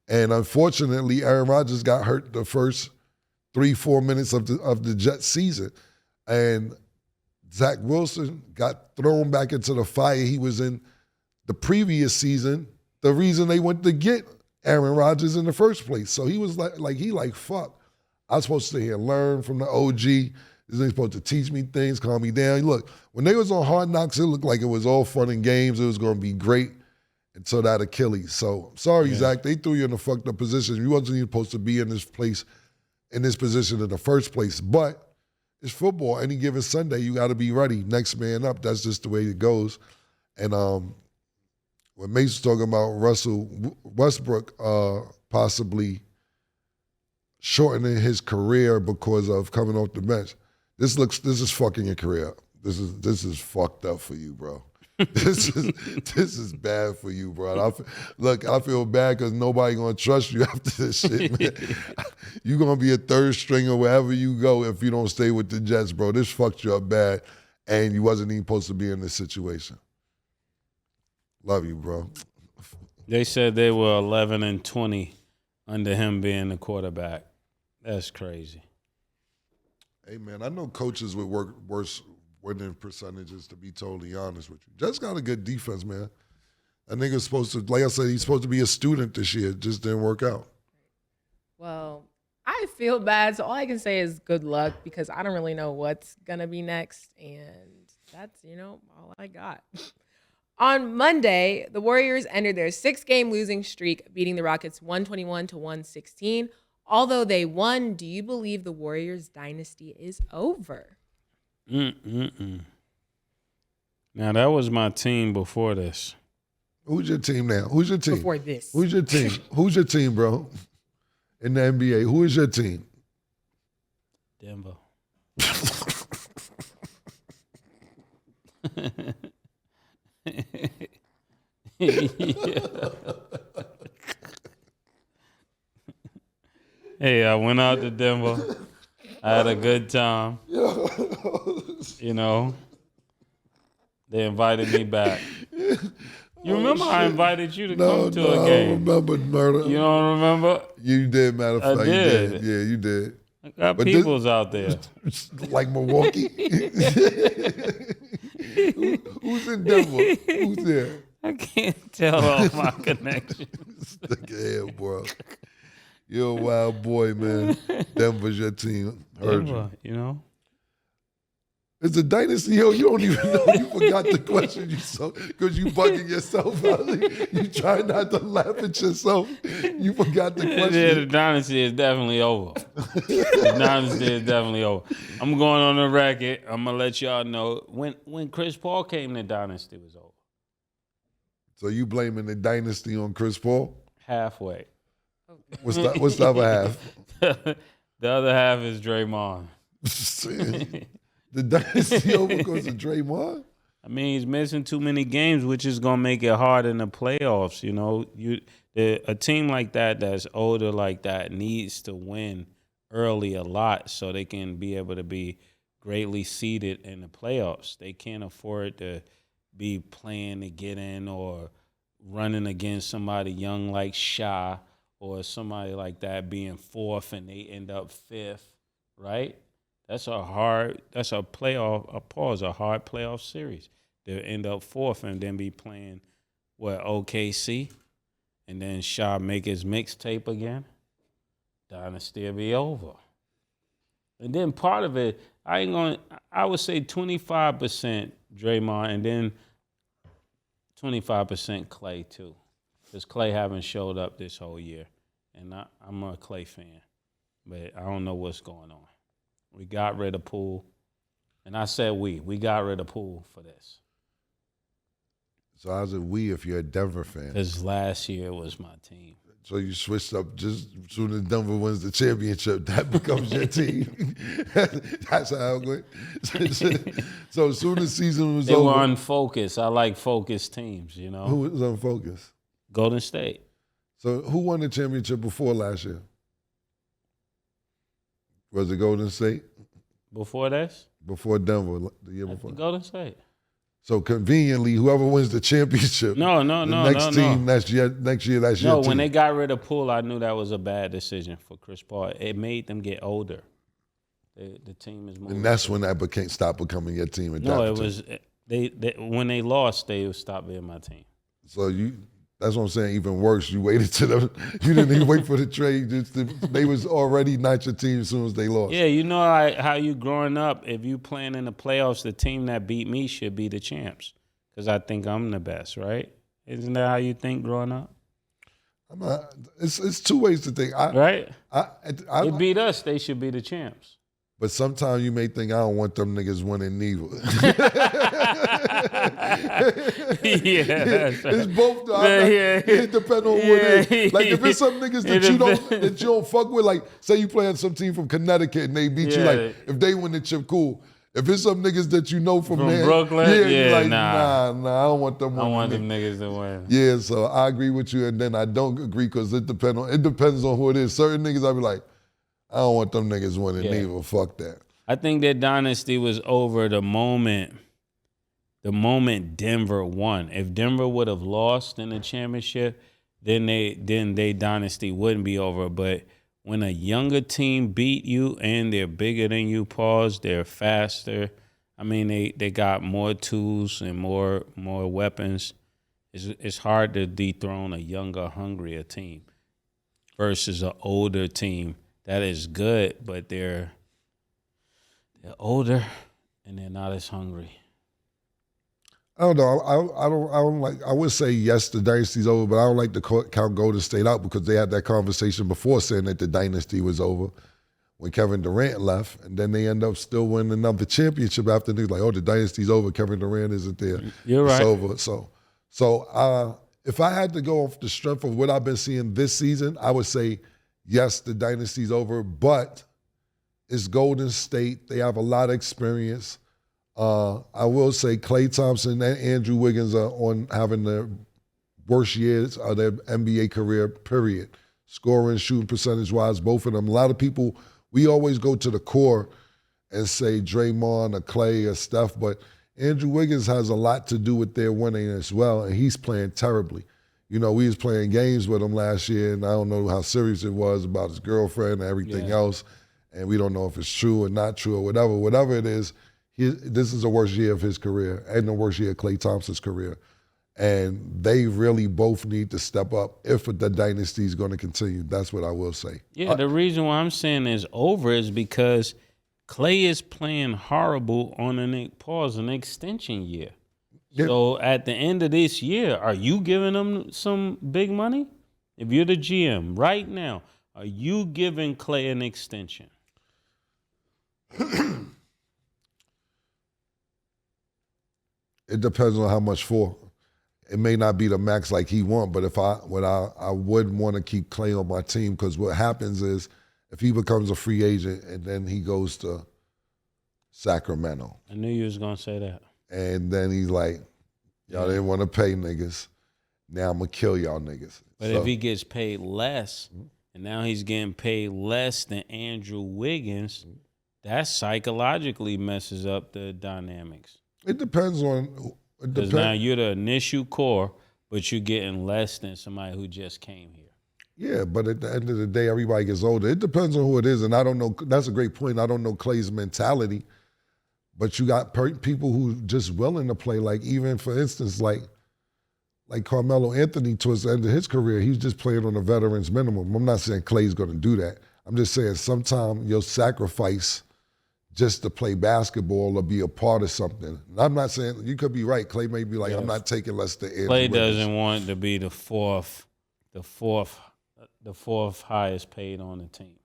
And unfortunately, Aaron Rodgers got hurt the first 3-4 minutes of the Jets season. And Zach Wilson got thrown back into the fire he was in the previous season, the reason they went to get Aaron Rodgers in the first place. So he was like, fuck. I was supposed to sit here and learn from the OG. This ain't supposed to teach me things, calm me down. Look, when they was on Hard Knocks, it looked like it was all fun and games. It was going to be great until that Achilles. So, sorry, Zach. They threw you in a fucked up position. You wasn't even supposed to be in this position in the first place. But it's football. Any given Sunday, you got to be ready. Next man up. That's just the way it goes. And when Mase was talking about Russell Westbrook, possibly shortening his career because of coming off the bench. This is fucking your career up. This is fucked up for you, bro. this is bad for you, bro. I feel bad because nobody gonna trust you after this shit, man. You gonna be a third stringer wherever you go if you don't stay with the Jets, bro. This fucked you up bad, and you wasn't even supposed to be in this situation. Love you, bro. They said they were 11-20 under him being the quarterback. That's crazy. Hey, man, I know coaches would work worse winning percentages, to be totally honest with you. Jets got a good defense, man. That nigga's supposed to, like I said, he's supposed to be a student this year. It just didn't work out. Well, I feel bad, so all I can say is good luck because I don't really know what's going to be next, and that's, all I got. On Monday, the Warriors ended their 6-game losing streak, beating the Rockets 121-116. Although they won, do you believe the Warriors' dynasty is over? Now, that was my team before this. Who's your team now? Who's your team? Before this. Who's your team? Who's your team, bro? In the NBA, who is your team? Denver. Hey, I went out to Denver. I had a good time. They invited me back. You remember I invited you to come to a game? I don't remember, murder. You don't remember? You did, matter of fact. I did. You did. Yeah, you did. I got peoples out there. Like Milwaukee? Who's in Denver? Who's there? I can't tell all my connections. Yeah, bro. You're a wild boy, man. Denver's your team. Heard Denver, you. It's a dynasty. Yo, you don't even know. You forgot the question because you bugging yourself out. You try not to laugh at yourself. You forgot the question. Yeah, the dynasty is definitely over. The dynasty is definitely over. I'm going on the record. I'm going to let y'all know when Chris Paul came, the dynasty was over. So you blaming the dynasty on Chris Paul? Halfway. What's the other half? The other half is Draymond. The dynasty over because of Draymond? I mean, he's missing too many games, which is going to make it hard in the playoffs. A team like that that's older like that needs to win early a lot so they can be able to be greatly seeded in the playoffs. They can't afford to be playing to get in or running against somebody young like Shai or somebody like that being fourth and they end up fifth, right? That's a hard playoff series. They'll end up fourth and then be playing, OKC, and then Shai make his mixtape again. Dynasty will be over. And then part of it, I would say 25% Draymond and then 25% Clay too. Because Clay haven't showed up this whole year. And I'm a Clay fan. But I don't know what's going on. We got rid of Poole. And I said we got rid of Poole for this. So how's it we if you're a Denver fan? Because last year was my team. So you switched up just as soon as Denver wins the championship, that becomes your team. That's how it went. So as soon as the season was over. They were unfocused. I like focused teams, Who was unfocused? Golden State. So who won the championship before last year? Was it Golden State? Before this? Before Denver, the year before. Golden State. So conveniently, whoever wins the championship, no, next team next year, that's your team. No, when they got rid of Poole, I knew that was a bad decision for Chris Paul. It made them get older. The team is moving. And that's when that stopped becoming your team. When they lost, they stopped being my team. So that's what I'm saying. Even worse, you waited you didn't even wait for the trade. They was already not your team as soon as they lost. Yeah, how you growing up, if you playing in the playoffs, the team that beat me should be the champs. Because I think I'm the best, right? Isn't that how you think growing up? It's two ways to think. Right? They beat us, they should be the champs. But sometimes you may think, I don't want them niggas winning neither. It's both though. It depends on what it is. Like if it's some niggas that you don't fuck with, like say you play on some team from Connecticut and they beat you, like if they win the chip, cool. If it's some niggas that you know from there, Brooklyn, like, nah, I don't want them. I want them niggas to win. Yeah, so I agree with you, and then I don't agree because it depends on who it is. Certain niggas, I be like, I don't want them niggas winning neither. Fuck that. I think that dynasty was over the moment Denver won. If Denver would have lost in the championship, then they dynasty wouldn't be over. But when a younger team beat you and they're bigger than you, they're faster. I mean, they got more tools and more weapons. It's hard to dethrone a younger, hungrier team versus an older team that is good, but they're older and they're not as hungry. I don't know. I don't like. I would say yes, the dynasty's over, but I don't like to count Golden State out because they had that conversation before saying that the dynasty was over when Kevin Durant left, and then they end up still winning another championship after niggas like, oh, the dynasty's over. Kevin Durant isn't there. You're right. It's over. So if I had to go off the strength of what I've been seeing this season, I would say yes, the dynasty's over, but it's Golden State. They have a lot of experience. I will say Klay Thompson and Andrew Wiggins are on having the worst years of their NBA career, period. Scoring, shooting percentage-wise, both of them. A lot of people, we always go to the core and say Draymond or Klay or Steph, but Andrew Wiggins has a lot to do with their winning as well, and he's playing terribly. You know, we was playing games with him last year, and I don't know how serious it was about his girlfriend and everything else, and we don't know if it's true or not true or whatever. Whatever it is, this is the worst year of his career and the worst year of Klay Thompson's career. And they really both need to step up if the dynasty is going to continue. That's what I will say. Yeah, the reason why I'm saying it's over is because Klay is playing horrible on an extension year. Yeah. So at the end of this year, are you giving him some big money? If you're the GM right now, are you giving Klay an extension? It depends on how much for. It may not be the max like he want, but I would want to keep Klay on my team because what happens is if he becomes a free agent and then he goes to Sacramento. I knew you was going to say that. And then he's like, y'all didn't want to pay niggas. Now I'm going to kill y'all niggas. But if he gets paid less, and now he's getting paid less than Andrew Wiggins, that psychologically messes up the dynamics. It depends on... Because now you're the initial core, but you're getting less than somebody who just came here. Yeah, but at the end of the day, everybody gets older. It depends on who it is, and I don't know. That's a great point. I don't know Klay's mentality, but you got people who just willing to play. Like even for instance, like Carmelo Anthony towards the end of his career, he's just playing on a veteran's minimum. I'm not saying Klay's going to do that. I'm just saying sometimes you'll sacrifice just to play basketball or be a part of something. And I'm not saying, you could be right. Klay may be like, I'm not taking less than Andrew Klay Wiggins. doesn't want to be the fourth highest paid on the team.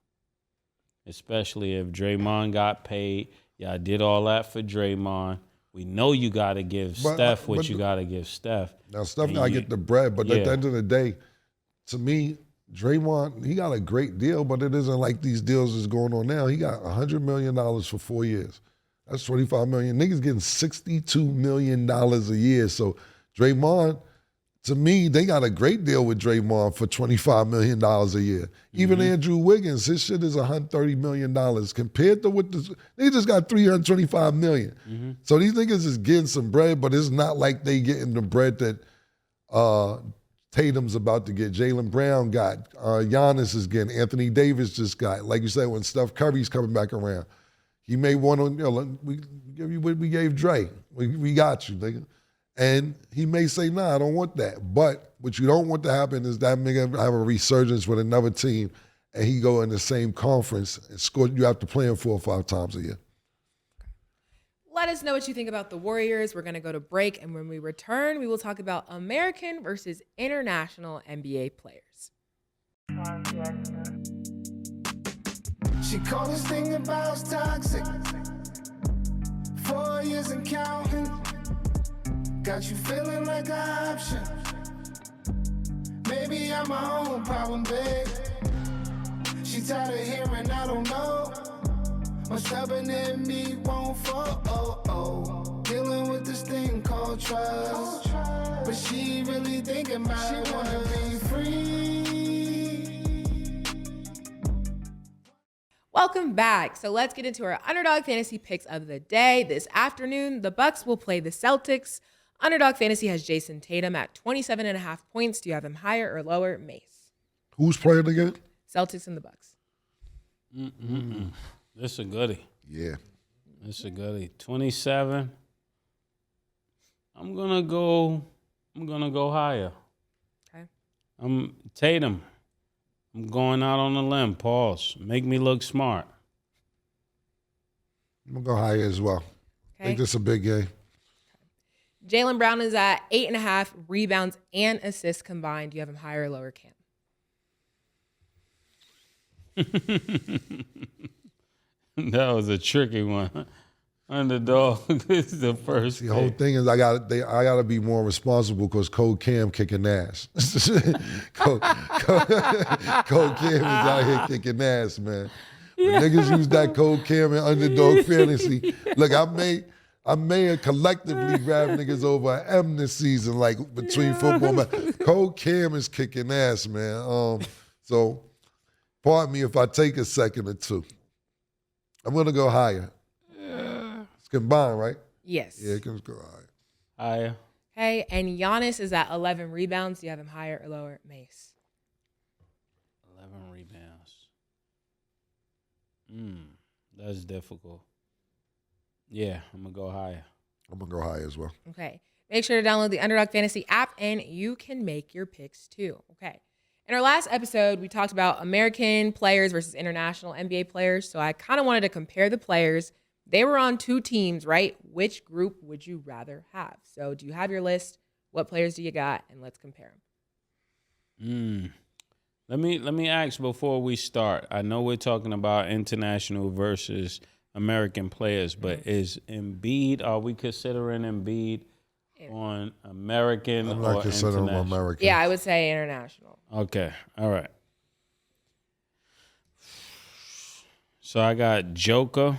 Especially if Draymond got paid. Y'all did all that for Draymond. We know you got to give Steph what you got to give Steph. Now, Steph got to get the bread, but at the end of the day, to me, Draymond, he got a great deal, but it isn't like these deals is going on now. He got $100 million for 4 years. That's $25 million. Niggas getting $62 million a year. So Draymond, to me, they got a great deal with Draymond for $25 million a year. Even Andrew Wiggins, his shit is $130 million compared to what they just got $325 million. So these niggas is getting some bread, but it's not like they getting the bread that Tatum's about to get, Jaylen Brown got, Giannis is getting, Anthony Davis just got. Like you said, when Steph Curry's coming back around, he may want to, we give you what we gave Dre. We got you, nigga. And he may say, nah, I don't want that. But what you don't want to happen is that nigga have a resurgence with another team and he go in the same conference and score. You have to play him 4 or 5 times a year. Let us know what you think about the Warriors. We're going to go to break, and when we return, we will talk about American versus international NBA players. She called this thing about toxic. 4 years and counting. Got you feeling like an option. Maybe I'm my own problem, babe. She tired of hearing I don't know. What's stubborn in me won't fall. Dealing with this thing called trust. But she really thinking about she wanna be free. Welcome back. So let's get into our Underdog Fantasy picks of the day. This afternoon, the Bucks will play the Celtics. Underdog Fantasy has Jason Tatum at 27.5 points. Do you have him higher or lower? Mace. Who's playing again? Celtics and the Bucks. This a goodie. Yeah. This a goodie. 27. I'm gonna go higher. Okay. I'm Tatum. I'm going out on a limb. Pause. Make me look smart. I'm going to go higher as well. I think this is a big game. Jaylen Brown is at 8.5 rebounds and assists combined. Do you have him higher or lower, Cam? That was a tricky one. Underdog is the first. The whole thing is I got to be more responsible because Cold Cam kicking ass. Cold Cam is out here kicking ass, man. When niggas use that Cold Cam and Underdog Fantasy. Look, I may have collectively grabbed niggas over an M this season, like between football. Man. Cold Cam is kicking ass, man. So, pardon me if I take a second or two. I'm gonna go higher. It's combined, right? Yes. Yeah, it can go higher. Higher. Okay, and Giannis is at 11 rebounds. Do you have him higher or lower, Mace? 11 rebounds. That's difficult. Yeah, I'm gonna go higher. I'm gonna go higher as well. Okay. Make sure to download the Underdog Fantasy app and you can make your picks too. Okay. In our last episode, we talked about American players versus international NBA players. So I kind of wanted to compare the players. They were on two teams, right? Which group would you rather have? So do you have your list? What players do you got? And let's compare them. Let me ask before we start. I know we're talking about international versus American players, but is Embiid, are we considering Embiid on American I'm or not considering international? American. Yeah, I would say international. Okay, all right. So I got Joker,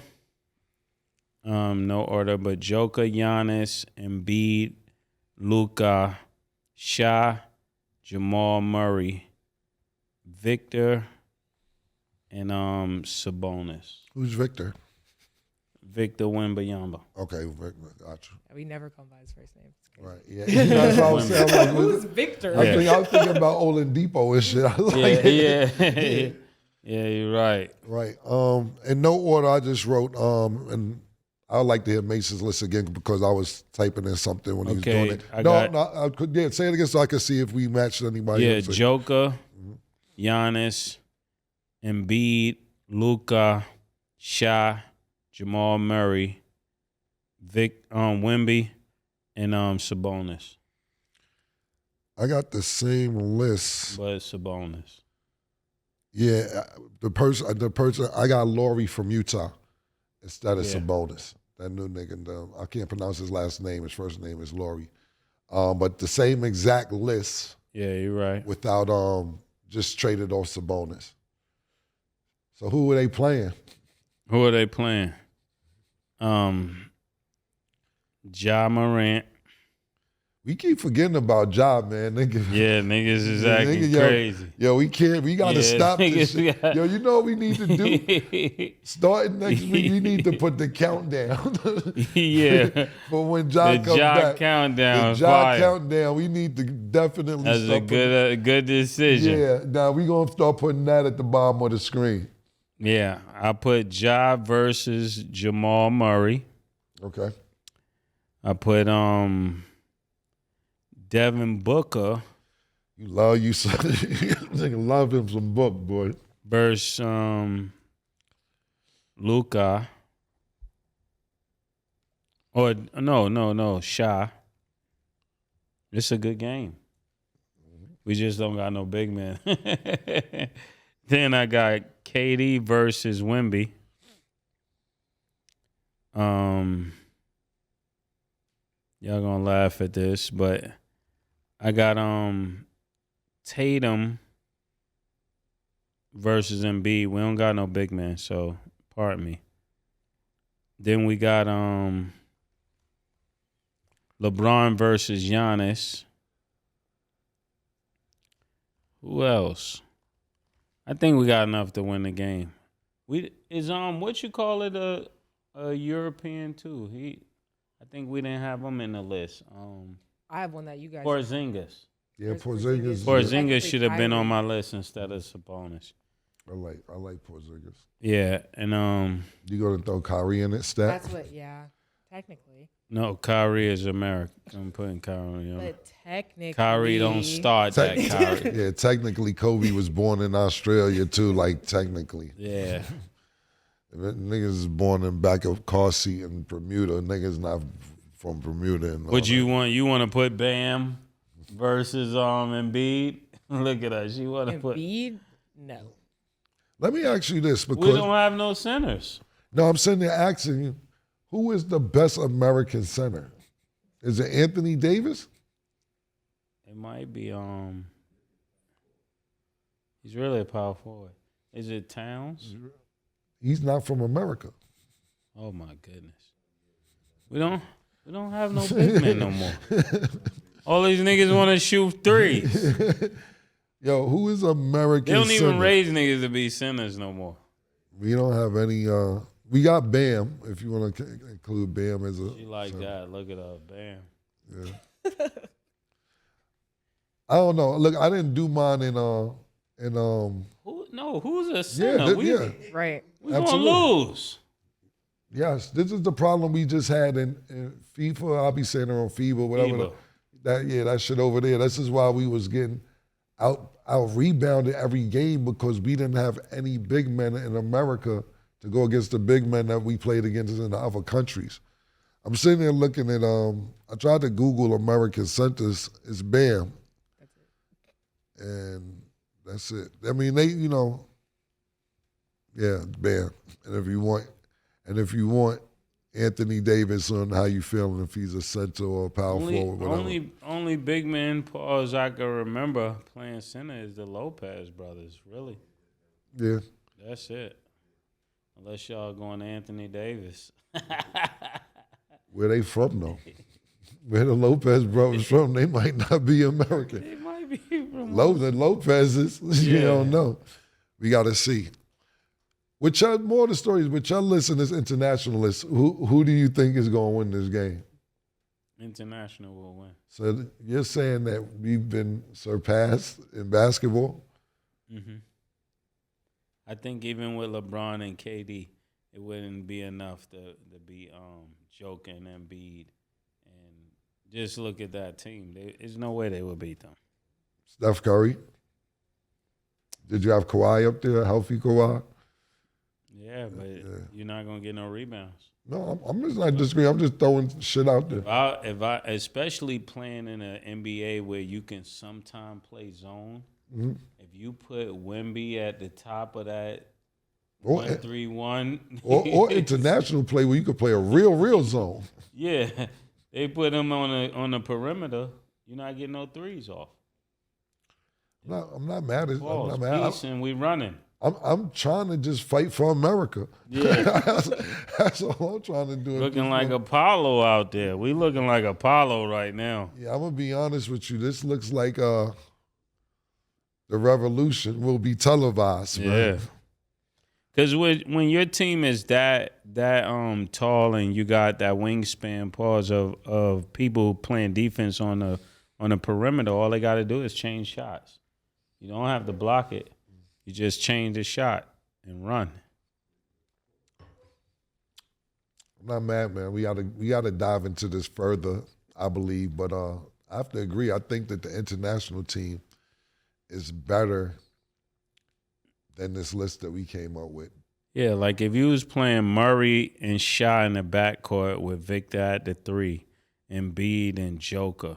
no order, but Joker, Giannis, Embiid, Luka, Shai, Jamal Murray, Victor, and Sabonis. Who's Victor? Victor Wembanyama. Okay, Victor, gotcha. We never come by his first name. Right, yeah. That's what I was saying. I'm like, Who's Victor? I was thinking about Oladipo and shit. I was like, Yeah, you're right. Right. In no order, I just wrote, and I would like to hear Mace's list again because I was typing in something when he was doing it. I could say it again so I could see if we matched anybody else. Yeah, Joker, Giannis, Embiid, Luka, Shai, Jamal Murray, Wemby, and Sabonis. I got the same list. But Sabonis. Yeah, the person I got Laurie from Utah instead of Sabonis. That new nigga, I can't pronounce his last name. His first name is Laurie. But the same exact list. Yeah, you're right. Without just traded off Sabonis. So who are they playing? Who are they playing? Ja Morant. We keep forgetting about Ja, man. Nigga. Yeah, niggas is acting crazy. Yo, we got to stop this shit. Yo, you know what we need to do? Starting next week, we need to put the countdown. Yeah. For when Ja comes back. Countdown. The Ja countdown, we need to definitely That's a good decision. Yeah, now we going to start putting that at the bottom of the screen. Yeah, I put Ja versus Jamal Murray. Okay. I put Devin Booker. You love you some. Nigga love him some Book, boy. Versus Luka. Or no, Shai. It's a good game. We just don't got no big man. Then I got KD versus Wemby. Y'all gonna laugh at this, but I got Tatum versus Embiid. We don't got no big man, so pardon me. Then we got LeBron versus Giannis. Who else? I think we got enough to win the game. What you call it a European too? I think we didn't have him in the list. I have one that you guys. Porzingis. Yeah, There's Porzingis. Porzingis should have been on Kyrie. my list instead of Sabonis. I like Porzingis. Yeah, and You gonna throw Kyrie in it, stat? That's what. Yeah, technically. no, Kyrie is American. I'm putting Kyrie on. But technically, Kyrie don't start that Kyrie. Yeah, technically Kobe was born in Australia too. Like technically, Yeah. if niggas is born in back of car seat in Bermuda. Niggas not from Bermuda. And all Would you that. want? You want to put Bam versus Embiid? Look at us. You want to put? Embiid? No. Let me ask you this We because don't have no centers. no, I'm sitting there asking you, who is the best American center? Is it Anthony Davis? It might be he's really a power forward. Is it Towns? He's not from America. Oh my goodness. We don't have no big men no more. All these niggas want to shoot threes. Yo, who is American? They don't even center? raise niggas to be centers no more. We don't have any. We got Bam. If you want to include Bam as a. She like center. that. Look at her. Bam. Yeah. I don't know. Look, I didn't do mine in Who's a center? yeah. Right. We gonna Absolutely. lose. Yes, this is the problem we just had in FIFA. I'll be saying it on FIBA, whatever. FIBA. That shit over there. This is why we was getting out rebounded every game because we didn't have any big men in America to go against the big men that we played against in the other countries. I'm sitting there looking at I tried to Google American centers. It's Bam. And that's it. I mean, Bam. And if you want Anthony Davis on how you feeling, if he's a center or a power forward, whatever. Only big man pause I can remember playing center is the Lopez brothers. Really, Yeah. that's it. Unless y'all going to Anthony Davis. Where they from though? Where the Lopez brothers from? They might not be American. It might be from The Lopez's, you Yeah. don't know. We got to see. With y'all, more of the stories, with y'all listeners, internationalists, who do you think is going to win this game? International will win. So you're saying that we've been surpassed in basketball? Mm-hmm. I think even with LeBron and KD, it wouldn't be enough to be joking and Embiid. And just look at that team. There's no way they would beat them. Steph Curry? Did you have Kawhi up there, healthy Kawhi? Yeah, but you're not gonna get no rebounds. No, I'm just not disagreeing. I'm just throwing shit out there. If I especially playing in an NBA where you can sometime play zone, Mm-hmm. if you put Wemby at the top of that Or- 1-3-1, Or international play where you could play a real zone. yeah, they put him on the perimeter. You're not getting no threes off. I'm not mad at. I'm Pause, not mad. peace, and we running. I'm trying to just fight for America. Yeah. that's all I'm trying to do. Looking like Apollo out there. We looking like Apollo right now. Yeah, I'm gonna be honest with you. This looks like the revolution will be televised, Yeah. man. Because when your team is that tall and you got that wingspan pause of people playing defense on the perimeter, all they got to do is change shots. You don't have to block it. You just change the shot and run. I'm not mad, man. We gotta dive into this further, I believe. But I have to agree. I think that the international team is better than this list that we came up with. Yeah, like if you was playing Murray and Shai in the backcourt with Victor at the 3, Embiid and Joker.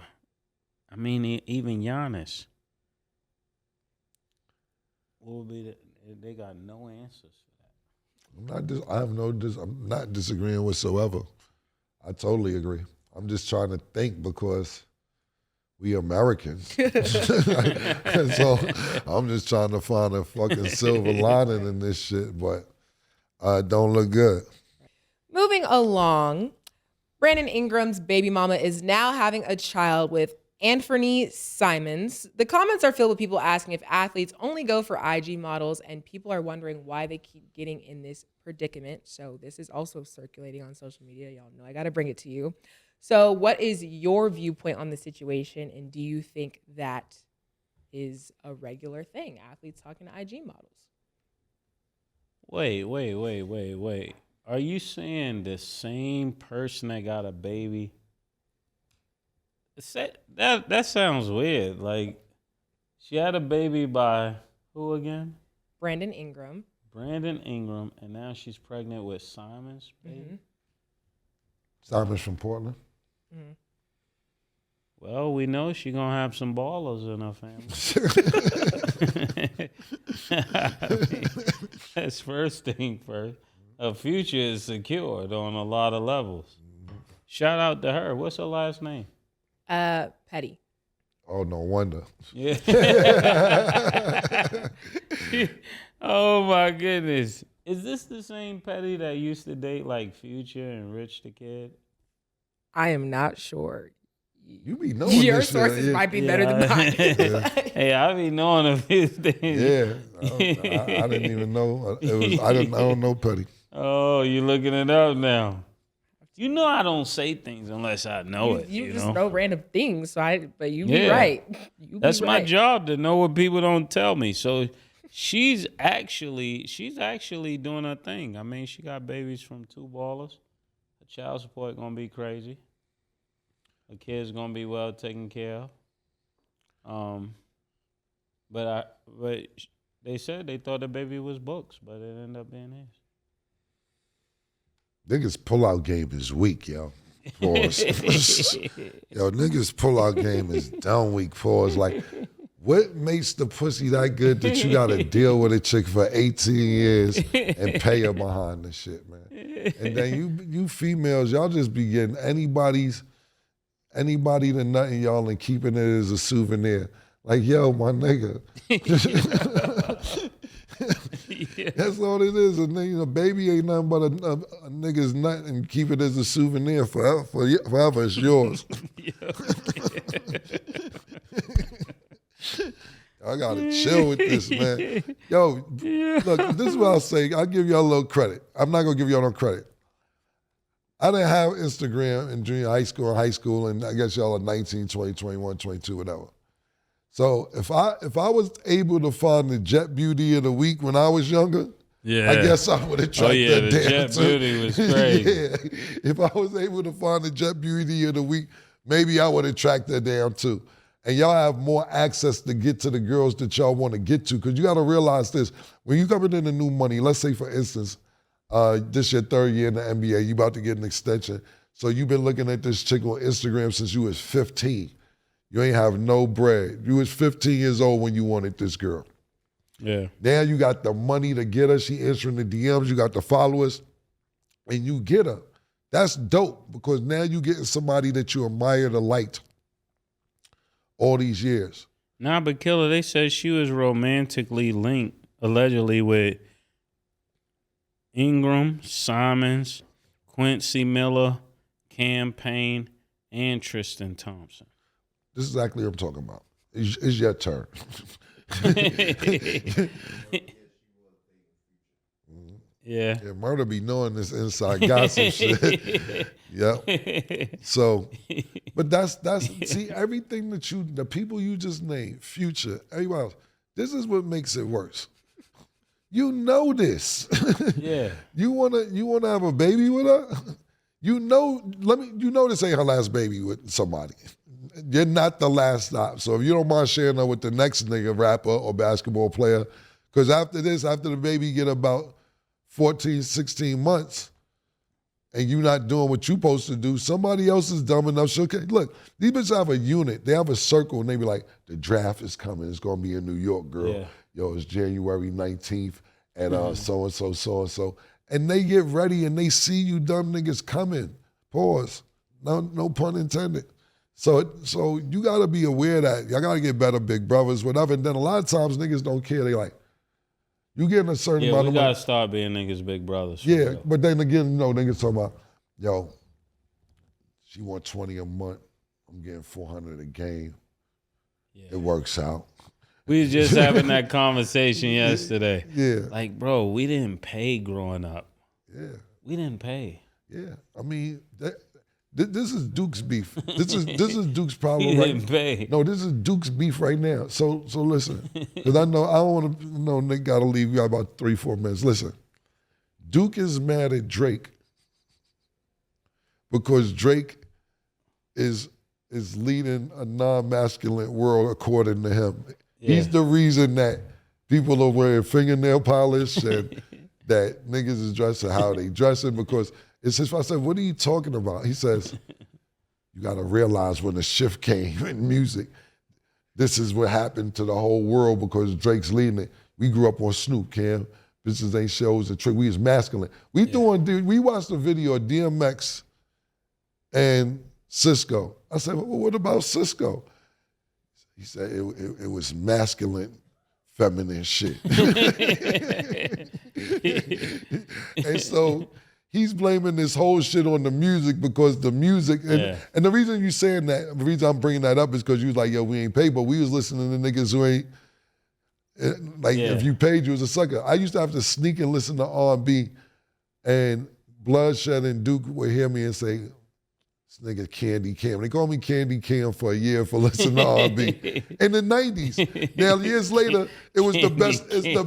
I mean, even Giannis. What would be they got no answers for that. I'm not disagreeing whatsoever. I totally agree. I'm just trying to think because we Americans. So I'm just trying to find a fucking silver lining in this shit, but it don't look good. Moving along, Brandon Ingram's baby mama is now having a child with Anthony Simons. The comments are filled with people asking if athletes only go for IG models, and people are wondering why they keep getting in this predicament. So this is also circulating on social media. Y'all know I got to bring it to you. So what is your viewpoint on the situation, and do you think that is a regular thing, athletes talking to IG models? Wait. Are you saying the same person that got a baby? That sounds weird. Like, she had a baby by who again? Brandon Ingram. And now she's pregnant with Simon's baby? Mm-hmm. Simon's from Portland. Mm-hmm. Well, we know she's going to have some ballers in her family. That's first thing first. Her future is secured on a lot of levels. Shout out to her. What's her last name? Petty. Oh, no wonder. Yeah. Oh, my goodness. Is this the same Petty that used to date, like, Future and Rich the Kid? I am not sure. You be knowing Your this shit, sources yeah. might be better than mine. Hey, I be knowing a few things. Yeah, I didn't even know. I don't know Petty. Oh, you looking it up now. You know I don't say things unless I know it. You just know random things, but you be Yeah. right. That's my job, to know what people don't tell me. So she's actually doing her thing. I mean, she got babies from 2 ballers. Her child support gonna be crazy. Her kids gonna be well taken care of. But they said they thought the baby was Book's, but it ended up being his. Niggas pull-out game is weak, yo. Pause. Yo, niggas pull-out game is down weak. Pause. Like, what makes the pussy that good that you got to deal with a chick for 18 years and pay her behind the shit, man? And then you females, y'all just be getting anybody to nut in y'all and keeping it as a souvenir. Like, yo, my nigga. Yeah. That's all it is. A baby ain't nothing but a nigga's nut and keep it as a souvenir forever. It's yours. I gotta chill with this, man. Yo, look, this is what I'll say. I'll give y'all a little credit. I'm not gonna give y'all no credit. I didn't have Instagram in junior high school, and I guess y'all are 19, 20, 21, 22, whatever. So if I was able to find the Jet Beauty of the week when I was younger, I guess I would have tried that the damn Jet too. Beauty was crazy. Yeah. If I was able to find the Jet Beauty of the week, maybe I would have tracked that down too. And y'all have more access to get to the girls that y'all want to get to. Because you got to realize this. When you coming into new money, let's say, for instance, this your 3rd year in the NBA, you about to get an extension. So you've been looking at this chick on Instagram since you was 15. You ain't have no bread. You was 15 years old when you wanted this girl. Yeah. Now you got the money to get her. She answering the DMs. You got the followers. And you get her. That's dope because now you getting somebody that you admire to like all these years. Nah, but Killer, they said she was romantically linked, allegedly, with Ingram, Simons, Quincy Miller, Cam Payne, and Tristan Thompson. This is exactly what I'm talking about. It's your turn. Yeah. Yeah, Murder be knowing this inside gossip shit. Yep. So, but that's see, everything that the people you just named, Future, everybody else, this is what makes it worse. You know this. Yeah. You wanna have a baby with her? You know this ain't her last baby with somebody. You're not the last stop. So if you don't mind sharing her with the next nigga rapper or basketball player, because after the baby get about 14, 16 months, and you not doing what you supposed to do, somebody else is dumb enough. Okay, look, these bitches have a unit. They have a circle, and they be like, the draft is coming. It's going to be in New York, girl. Yeah. Yo, it's January 19th at so-and-so, so-and-so. And they get ready, and they see you dumb niggas coming. Pause. No pun intended. So you gotta be aware that y'all gotta get better, big brothers, whatever. And then a lot of times niggas don't care. They like, you getting a certain amount we of gotta money. start being niggas big brothers. for Yeah, real. but then again, you know, niggas talking about, yo, she want 20 a month. I'm getting 400 a game. Yeah. It works out. We was just having that conversation yesterday. Yeah. Like, bro, we didn't pay growing up. Yeah. We didn't pay. Yeah. I mean, this is Duke's beef. This is Duke's problem He right didn't pay. No, this is Duke's beef right now. So listen, because I don't want to. No, Nick got to leave. We got about 3-4 minutes. Listen, Duke is mad at Drake because Drake is leading a non-masculine world according to him. Yeah. He's the reason that people are wearing fingernail polish and that niggas is dressing how they dressing because it's just. I said, what are you talking about? He says, you got to realize when the shift came in music, this is what happened to the whole world because Drake's leading it. We grew up on Snoop, Cam. Bitches ain't shows and trick. We was masculine. We watched the video of DMX and Cisco. I said, well, what about Cisco? He said it was masculine, feminine shit. And so he's blaming this whole shit on the music because the music, and the reason you saying that, the reason I'm bringing that up is because you was like, yo, we ain't paid, but we was listening to niggas who ain't, if you paid, you was a sucker. I used to have to sneak and listen to R&B, and Bloodshed and Duke would hear me and say, this nigga Candy Cam. They called me Candy Cam for a year for listening to R&B. In the 90s. Now, years later, it was the best, it's the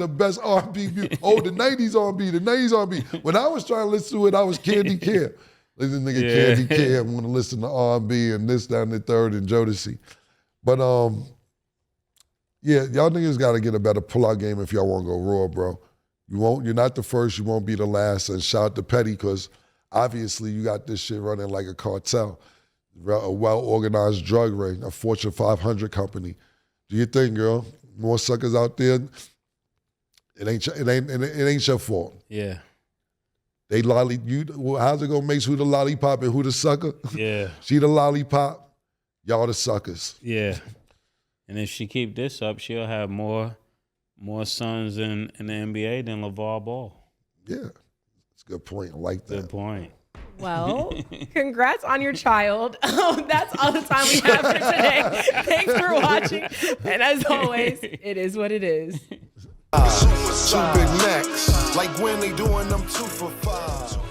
best R&B music. Oh, the 90s R&B, the 90s R&B. When I was trying to listen to it, I was Candy Cam. Like, this nigga Candy Cam, I'm gonna listen to R&B and this, that, and the third, and Jodeci. But yeah, y'all niggas gotta get a better pull-out game if y'all wanna go raw, bro. You're not the first, you won't be the last, and shout out to Petty, because obviously you got this shit running like a cartel, a well-organized drug ring, a Fortune 500 company. Do your thing, girl. More suckers out there. It ain't your fault. Yeah. They how's it gonna make who the lollipop and who the sucker? Yeah. She the lollipop, y'all the suckers. Yeah. And if she keep this up, she'll have more sons in the NBA than LeVar Ball. Yeah. That's a good point. I like that. Good point. Well, congrats on your child. That's all the time we have for today. Thanks for watching. And as always, it is what it is. Two big necks, like when they doing them 2 for $5.